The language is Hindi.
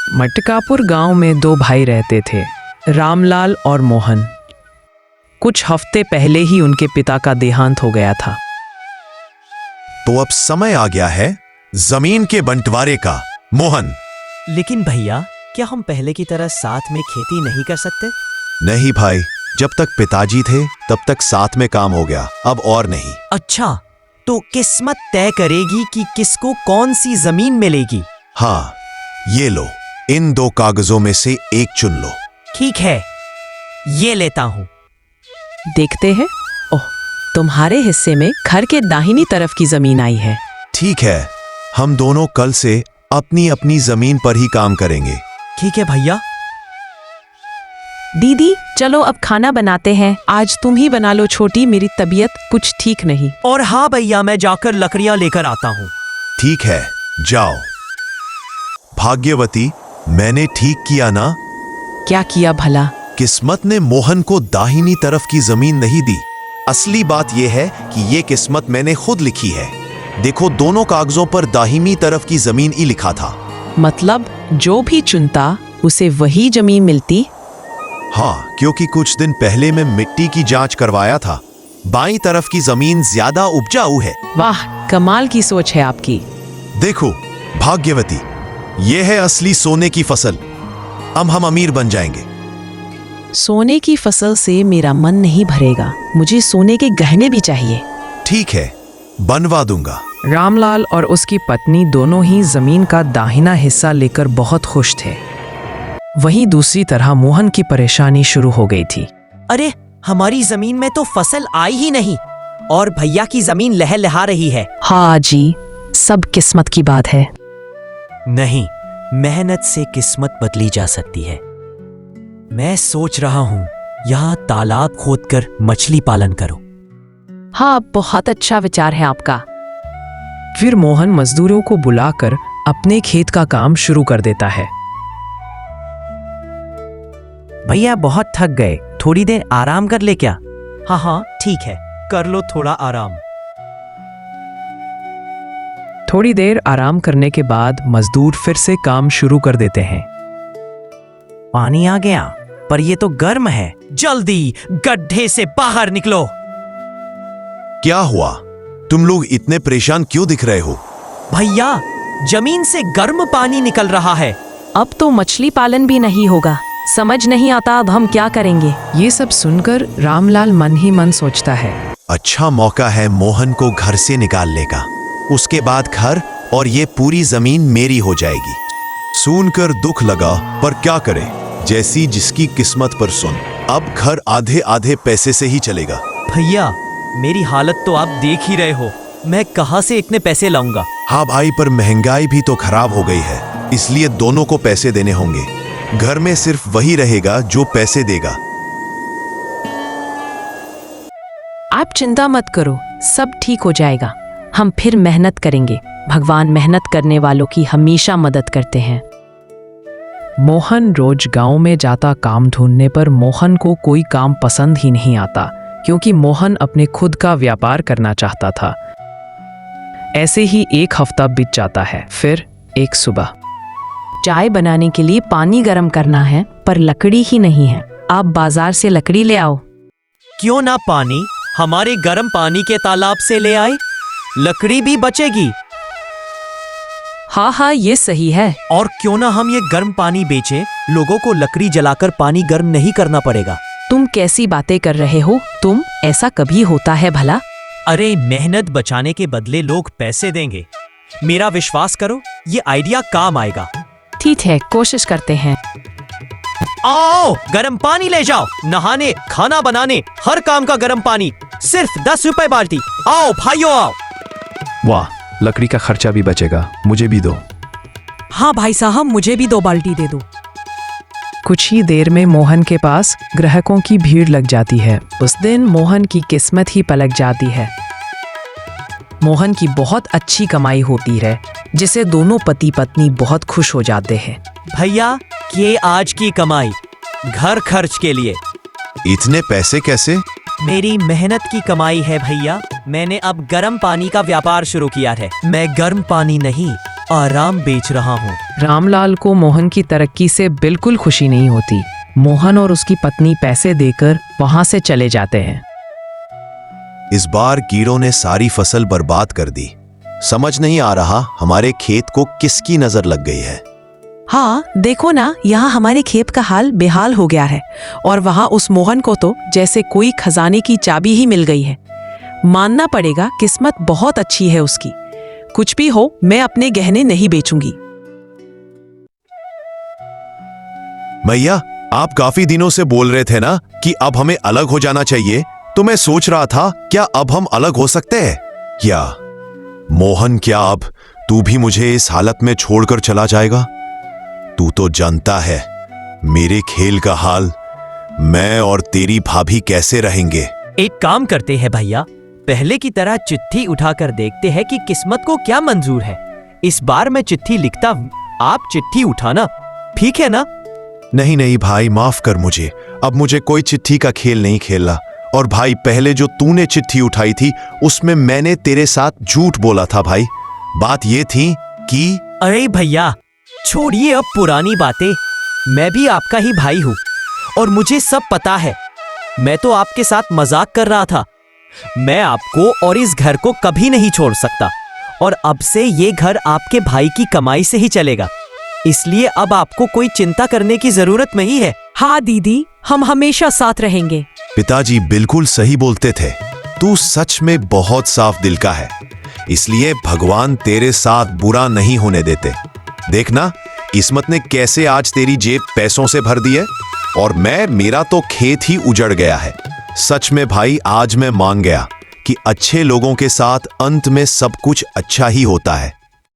मटकापुर गांव में दो भाई रहते थे, रामलाल और मोहन। कुछ हफ्ते पहले ही उनके पिता का देहांत हो गया था। तो अब समय आ गया है जमीन के बंटवारे का, मोहन। लेकिन भैया, क्या हम पहले की तरह साथ में खेती नहीं कर सकते? नहीं भाई, जब तक पिताजी थे तब तक साथ में काम हो गया, अब और नहीं। अच्छा, तो किस्मत तय करेगी कि किसको कौन सी जमीन मिलेगी। हाँ, ये लो, इन दो कागजों में से एक चुन लो। ठीक है, ये लेता हूं। देखते हैं, ओह, तुम्हारे हिस्से में घर के दाहिनी तरफ की जमीन आई है। ठीक है, हम दोनों कल से अपनी अपनी जमीन पर ही काम करेंगे। ठीक है भैया। दीदी, चलो अब खाना बनाते हैं। आज तुम ही बना लो छोटी, मेरी तबीयत कुछ ठीक नहीं। और हाँ भैया, मैं जाकर लकड़ियां लेकर आता हूँ। ठीक है, जाओ। भाग्यवती, मैंने ठीक किया ना? क्या किया भला? किस्मत ने मोहन को दाहिनी तरफ की जमीन नहीं दी। असली बात यह है कि ये किस्मत मैंने खुद लिखी है। देखो, दोनों कागजों पर दाहिनी तरफ की जमीन ही लिखा था। मतलब जो भी चुनता उसे वही जमीन मिलती? हाँ, क्योंकि कुछ दिन पहले मैं मिट्टी की जांच करवाया था। बाईं तरफ की जमीन ज्यादा उपजाऊ है। वाह, कमाल की सोच है आपकी। देखो भाग्यवती, ये है असली सोने की फसल। अब हम अमीर बन जाएंगे। सोने की फसल से मेरा मन नहीं भरेगा, मुझे सोने के गहने भी चाहिए। ठीक है, बनवा दूंगा। रामलाल और उसकी पत्नी दोनों ही जमीन का दाहिना हिस्सा लेकर बहुत खुश थे। वहीं दूसरी तरह मोहन की परेशानी शुरू हो गई थी। अरे, हमारी जमीन में तो फसल आई ही नहीं और भैया की जमीन लहलहा रही है। हाँ जी, सब किस्मत की बात है। नहीं, मेहनत से किस्मत बदली जा सकती है। मैं सोच रहा हूँ यहाँ तालाब खोदकर मछली पालन करो। हाँ, बहुत अच्छा विचार है आपका। फिर मोहन मजदूरों को बुलाकर अपने खेत का काम शुरू कर देता है। भैया, बहुत थक गए, थोड़ी देर आराम कर ले क्या? हाँ हाँ, ठीक है, कर लो थोड़ा आराम। थोड़ी देर आराम करने के बाद मजदूर फिर से काम शुरू कर देते हैं। पानी आ गया, पर ये तो गर्म है। जल्दी गड्ढे से बाहर निकलो। क्या हुआ? तुम लोग इतने परेशान क्यों दिख रहे हो? भैया, जमीन से गर्म पानी निकल रहा है। अब तो मछली पालन भी नहीं होगा। समझ नहीं आता अब हम क्या करेंगे। ये सब सुनकर रामलाल मन ही मन सोचता है, अच्छा मौका है मोहन को घर से निकालने का। उसके बाद घर और ये पूरी जमीन मेरी हो जाएगी। सुनकर दुख लगा, पर क्या करे, जैसी जिसकी किस्मत पर सुन। अब घर आधे आधे पैसे से ही चलेगा। भैया, मेरी हालत तो आप देख ही रहे हो, मैं कहाँ से इतने पैसे लाऊंगा? हाँ भाई, पर महंगाई भी तो खराब हो गई है, इसलिए दोनों को पैसे देने होंगे। घर में सिर्फ वही रहेगा जो पैसे देगा। आप चिंता मत करो, सब ठीक हो जाएगा। हम फिर मेहनत करेंगे। भगवान मेहनत करने वालों की हमेशा मदद करते हैं। मोहन रोज गांव में जाता काम ढूंढने पर मोहन को कोई काम पसंद ही नहीं आता, क्योंकि मोहन अपने खुद का व्यापार करना चाहता था। ऐसे ही एक हफ्ता बीत जाता है। फिर एक सुबह, चाय बनाने के लिए पानी गर्म करना है, पर लकड़ी ही नहीं है। आप बाजार से लकड़ी ले आओ। क्यों ना पानी हमारे गर्म पानी के तालाब से ले आए, लकड़ी भी बचेगी। हाँ हाँ, ये सही है। और क्यों ना हम ये गर्म पानी बेचें, लोगों को लकड़ी जलाकर पानी गर्म नहीं करना पड़ेगा। तुम कैसी बातें कर रहे हो? तुम, ऐसा कभी होता है भला? अरे, मेहनत बचाने के बदले लोग पैसे देंगे। मेरा विश्वास करो, ये आइडिया काम आएगा। ठीक है, कोशिश करते हैं। आओ, गर्म पानी ले जाओ। नहाने, खाना बनाने, हर काम का गर्म पानी, सिर्फ 10 रुपए बाल्टी। आओ भाइयों, आओ। वाह, लकड़ी का खर्चा भी बचेगा, मुझे भी दो। हाँ भाई साहब, मुझे भी 2 बाल्टी दे दो। कुछ ही देर में मोहन के पास ग्राहकों की भीड़ लग जाती है। उस दिन मोहन की किस्मत ही पलट जाती है। मोहन की बहुत अच्छी कमाई होती है, जिसे दोनों पति पत्नी बहुत खुश हो जाते हैं। भैया, ये आज की कमाई घर खर्च के लिए। इतने पैसे कैसे? मेरी मेहनत की कमाई है भैया। मैंने अब गर्म पानी का व्यापार शुरू किया है। मैं गर्म पानी नहीं, आराम बेच रहा हूँ। रामलाल को मोहन की तरक्की से बिल्कुल खुशी नहीं होती। मोहन और उसकी पत्नी पैसे देकर वहां से चले जाते हैं। इस बार कीड़ों ने सारी फसल बर्बाद कर दी। समझ नहीं आ रहा हमारे खेत को किसकी नजर लग गई है। हाँ देखो ना, यहाँ हमारे खेत का हाल बेहाल हो गया है और वहाँ उस मोहन को तो जैसे कोई खजाने की चाबी ही मिल गई है। मानना पड़ेगा किस्मत बहुत अच्छी है उसकी। कुछ भी हो, मैं अपने गहने नहीं बेचूंगी। मैया, आप काफी दिनों से बोल रहे थे ना कि अब हमें अलग हो जाना चाहिए, तो मैं सोच रहा था क्या अब हम अलग हो सकते हैं क्या? मोहन, क्या अब तू भी मुझे इस हालत में छोड़कर चला जाएगा? तू तो जानता है मेरे खेल का हाल। मैं और तेरी भाभी कैसे रहेंगे? एक काम करते हैं भैया, पहले की तरह चिट्ठी उठाकर देखते हैं कि किस्मत को क्या मंजूर है। इस बार मैं चिट्ठी लिखता हूँ, आप चिट्ठी उठाना, ठीक है ना? नहीं नहीं भाई, माफ कर मुझे। अब मुझे कोई चिट्ठी का खेल नहीं खेलना। और भाई, पहले जो तूने चिट्ठी उठाई थी उसमें मैंने तेरे साथ झूठ बोला था भाई। बात ये थी कि अरे भैया छोड़िए अब पुरानी बातें। मैं भी आपका ही भाई हूँ और मुझे सब पता है। मैं तो आपके साथ मजाक कर रहा था। मैं आपको और इस घर को कभी नहीं छोड़ सकता और अब से ये घर आपके भाई की कमाई से ही चलेगा। इसलिए अब आपको कोई चिंता करने की जरूरत नहीं है। हाँ दीदी, हम हमेशा साथ रहेंगे। पिताजी बिल्कुल सही बोलते थे। तू सच में बहुत साफ दिल का है, इसलिए भगवान तेरे साथ बुरा नहीं होने देते। देखना किस्मत ने कैसे आज तेरी जेब पैसों से भर दी है और मेरा तो खेत ही उजड़ गया है। सच में भाई, आज मैं मान गया कि अच्छे लोगों के साथ अंत में सब कुछ अच्छा ही होता है।